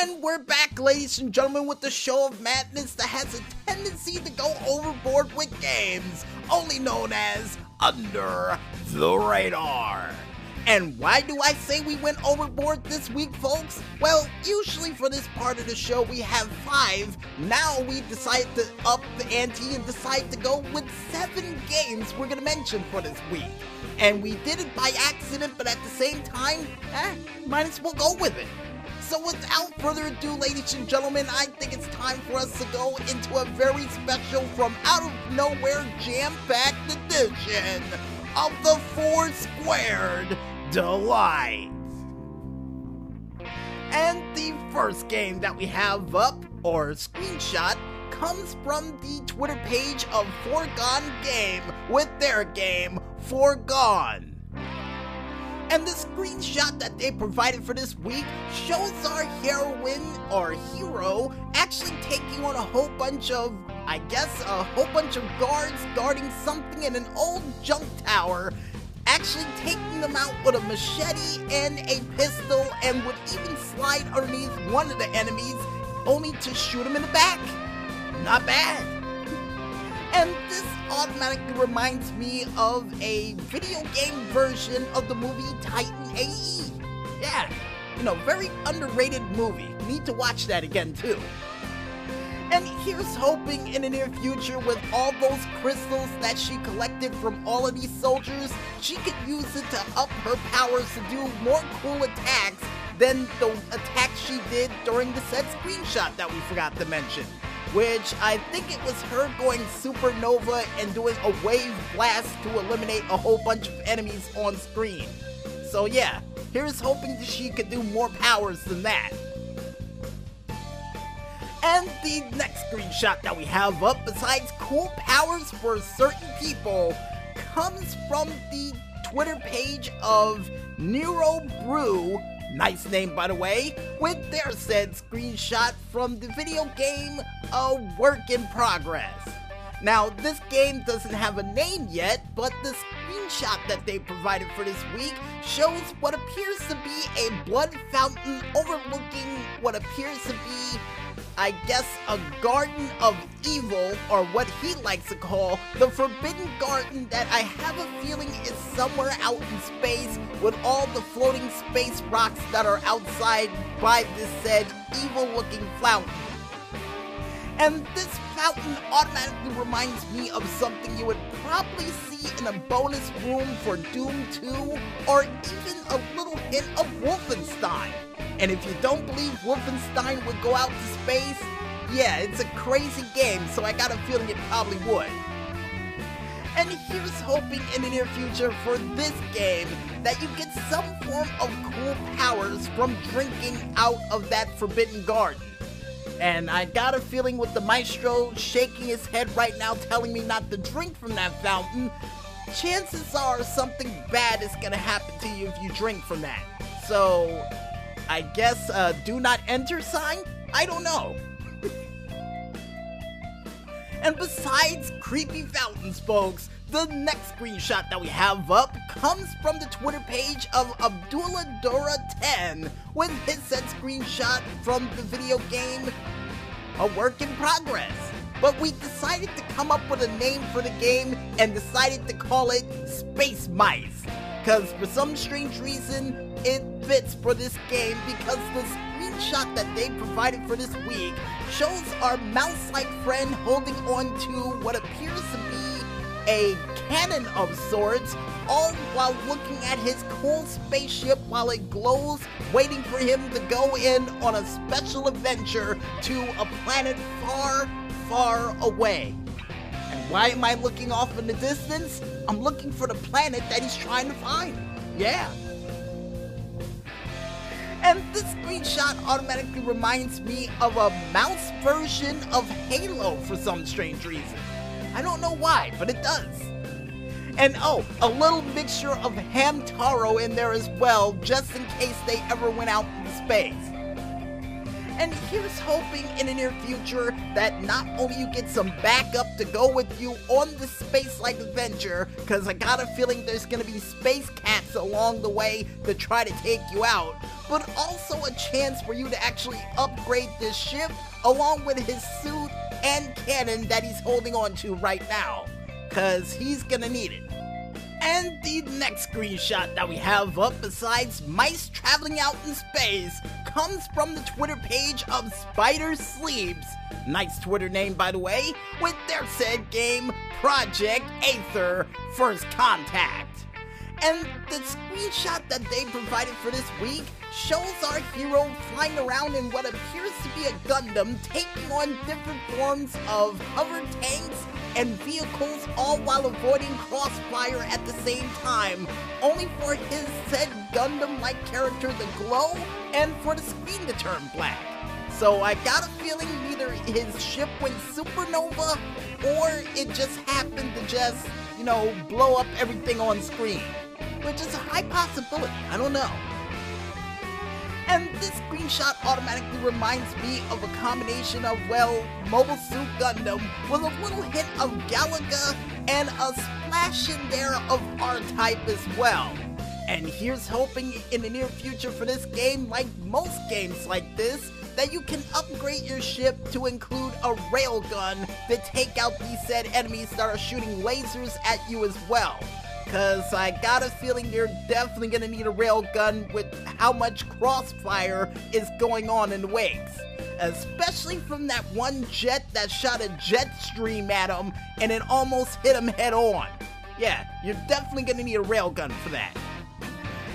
And we're back, ladies and gentlemen, with the show of madness that has a tendency to go overboard with games, only known as Under the Radar. And why do I say we went overboard this week, folks? Well, usually for this part of the show we have 5. Now we decided to up the ante and decide to go with 7 games we're gonna mention for this week. And we did it by accident, but at the same time, might as well go with it. So without further ado, ladies and gentlemen, I think it's time for us to go into a very special from out of nowhere jam-packed edition of the 4 Squared Delight. And the first game that we have up, or screenshot, comes from the Twitter page of Foregone Game with their game, Foregone. And the screenshot that they provided for this week shows our heroine, or hero, actually taking on a whole bunch of, guards guarding something in an old junk tower, actually taking them out with a machete and a pistol, and would even slide underneath one of the enemies, only to shoot him in the back. Not bad. And this automatically reminds me of a video game version of the movie Titan AE. Yeah, very underrated movie. Need to watch that again too. And here's hoping in the near future, with all those crystals that she collected from all of these soldiers, she could use it to up her powers to do more cool attacks than the attacks she did during the said screenshot that we forgot to mention. Which I think it was her going supernova and doing a wave blast to eliminate a whole bunch of enemies on screen. So yeah, here's hoping that she could do more powers than that. And the next screenshot that we have up, besides cool powers for certain people, comes from the Twitter page of Nero Brew, nice name by the way, with their said screenshot from the video game A Work in Progress. Now, this game doesn't have a name yet, but the screenshot that they provided for this week shows what appears to be a blood fountain overlooking what appears to be, a garden of evil, or what he likes to call the Forbidden Garden, that I have a feeling is somewhere out in space with all the floating space rocks that are outside by this said evil-looking fountain. And this fountain automatically reminds me of something you would probably see in a bonus room for Doom 2, or even a little hint of Wolfenstein. And if you don't believe Wolfenstein would go out to space, yeah, it's a crazy game, so I got a feeling it probably would. And here's hoping in the near future for this game that you get some form of cool powers from drinking out of that Forbidden Garden. And I got a feeling with the maestro shaking his head right now telling me not to drink from that fountain, chances are something bad is gonna happen to you if you drink from that. So I guess do not enter sign? I don't know. And besides creepy fountains, folks, the next screenshot that we have up comes from the Twitter page of Abdullah Dora 10 with his said screenshot from the video game A Work in Progress. But we decided to come up with a name for the game and decided to call it Space Mice. Because for some strange reason, it fits for this game, because the screenshot that they provided for this week shows our mouse-like friend holding on to what appears to be a cannon of sorts, all while looking at his cool spaceship while it glows, waiting for him to go in on a special adventure to a planet far, far away. And why am I looking off in the distance? I'm looking for the planet that he's trying to find. Yeah. And this screenshot automatically reminds me of a mouse version of Halo for some strange reason. I don't know why, but it does. And oh, a little mixture of Hamtaro in there as well, just in case they ever went out into space. And here's hoping in the near future that not only you get some backup to go with you on this space-like adventure, because I got a feeling there's going to be space cats along the way to try to take you out, but also a chance for you to actually upgrade this ship along with his suit and cannon that he's holding on to right now, cause he's gonna need it. And the next screenshot that we have up, besides mice traveling out in space, comes from the Twitter page of Spider Sleeps, nice Twitter name by the way, with their said game Project Aether First Contact. And the screenshot that they provided for this week shows our hero flying around in what appears to be a Gundam, taking on different forms of hover tanks and vehicles, all while avoiding crossfire at the same time, only for his said Gundam-like character to glow and for the screen to turn black. So I got a feeling either his ship went supernova or it just happened to just, blow up everything on screen. Which is a high possibility, I don't know. And this screenshot automatically reminds me of a combination of, Mobile Suit Gundam with a little hint of Galaga and a splash in there of R-Type as well. And here's hoping in the near future for this game, like most games like this, that you can upgrade your ship to include a railgun to take out these said enemies that are shooting lasers at you as well. Cause I got a feeling you're definitely gonna need a railgun with how much crossfire is going on in the wings. Especially from that one jet that shot a jet stream at him and it almost hit him head on. Yeah, you're definitely gonna need a railgun for that.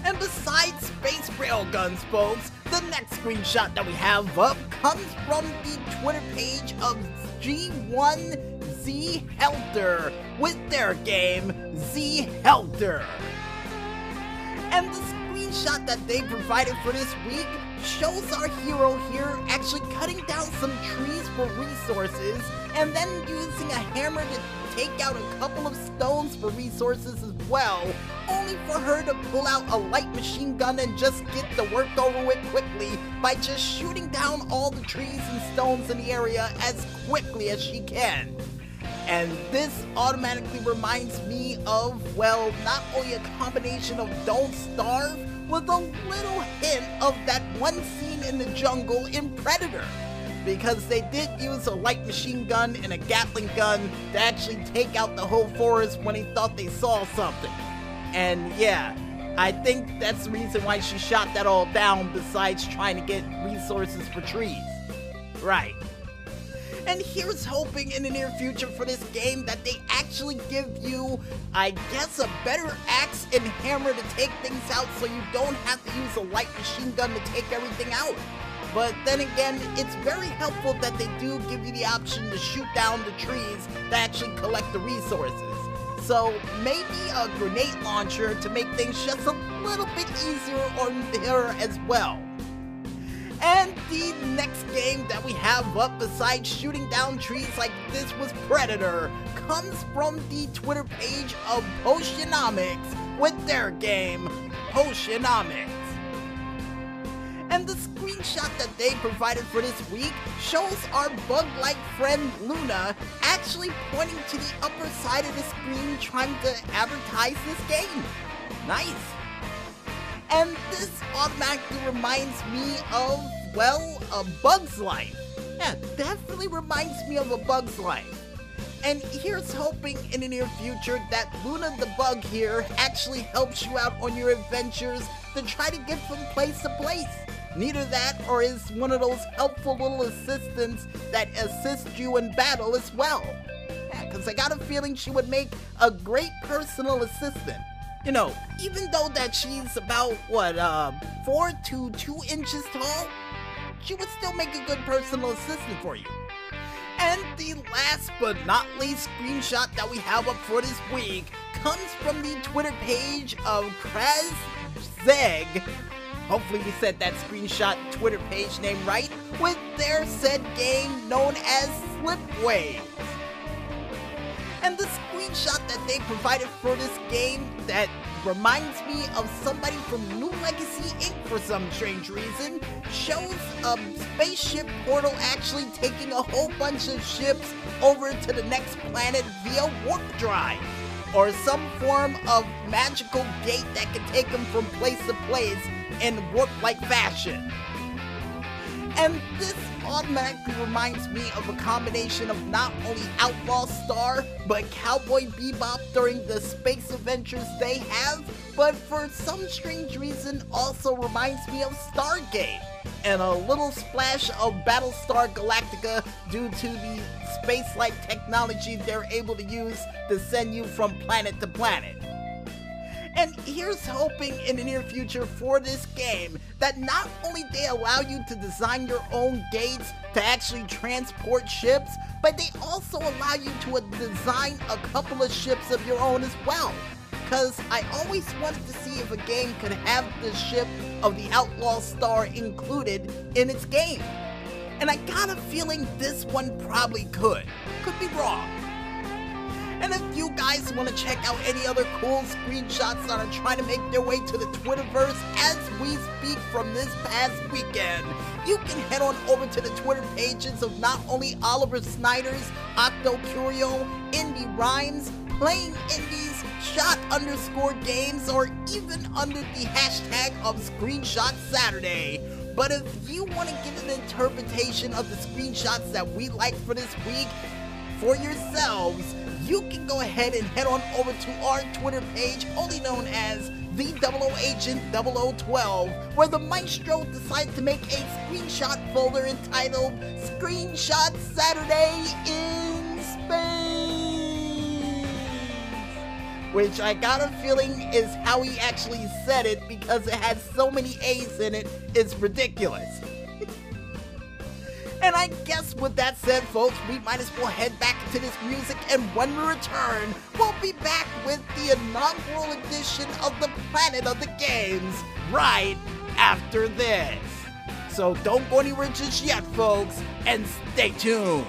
And besides space railguns, folks, the next screenshot that we have up comes from the Twitter page of G1Z Helter with their game Z Helter. And the screenshot that they provided for this week shows our hero here actually cutting down some trees for resources and then using a hammer to take out a couple of stones for resources as well, only for her to pull out a light machine gun and just get the work over with quickly by just shooting down all the trees and stones in the area as quickly as she can. And this automatically reminds me of, not only a combination of Don't Starve, with a little hint of that one scene in the jungle in Predator. Because they did use a light machine gun and a Gatling gun to actually take out the whole forest when he thought they saw something. And yeah, I think that's the reason why she shot that all down, besides trying to get resources for trees. Right. And here's hoping in the near future for this game that they actually give you, I guess, a better axe and hammer to take things out so you don't have to use a light machine gun to take everything out. But then again, it's very helpful that they do give you the option to shoot down the trees to actually collect the resources. So maybe a grenade launcher to make things just a little bit easier on her as well. And the next game that we have up, besides shooting down trees like this was Predator, comes from the Twitter page of Potionomics with their game Potionomics. And the screenshot that they provided for this week shows our bug-like friend Luna actually pointing to the upper side of the screen trying to advertise this game. Nice. And this automatically reminds me of, A Bug's Life. Yeah, definitely reminds me of A Bug's Life. And here's hoping in the near future that Luna the Bug here actually helps you out on your adventures to try to get from place to place. Neither that or is one of those helpful little assistants that assist you in battle as well. Yeah, because I got a feeling she would make a great personal assistant. Even though that she's about, 4 to 2 inches tall, she would still make a good personal assistant for you. And the last but not least screenshot that we have up for this week comes from the Twitter page of Kraz hopefully we said that screenshot Twitter page name right, with their said game known as Slipwaves. And the screenshot that they provided for this game that reminds me of somebody from New Legacy Inc. for some strange reason, shows a spaceship portal actually taking a whole bunch of ships over to the next planet via warp drive, or some form of magical gate that can take them from place to place in warp-like fashion. And this automatically reminds me of a combination of not only Outlaw Star, but Cowboy Bebop during the space adventures they have, but for some strange reason also reminds me of Stargate, and a little splash of Battlestar Galactica due to the space-like technology they're able to use to send you from planet to planet. And here's hoping in the near future for this game that not only they allow you to design your own gates to actually transport ships, but they also allow you to design a couple of ships of your own as well. Cause I always wanted to see if a game could have the ship of the Outlaw Star included in its game. And I got a feeling this one probably could. Could be wrong. And if you guys want to check out any other cool screenshots that are trying to make their way to the Twitterverse as we speak from this past weekend, you can head on over to the Twitter pages of not only Oliver Snyder's, Octo Curio, Indie Rhymes, Playing Indies, Shot_Games, or even under the hashtag of Screenshot Saturday. But if you want to get an interpretation of the screenshots that we like for this week for yourselves, you can go ahead and head on over to our Twitter page, only known as the 00 Agent 0012, where the Maestro decided to make a screenshot folder entitled Screenshot Saturday in Space, which I got a feeling is how he actually said it because it has so many A's in it, it's ridiculous. And I guess with that said, folks, we might as well head back into this music, and when we return, we'll be back with the inaugural edition of the Planet of the Games right after this. So don't go anywhere just yet, folks, and stay tuned.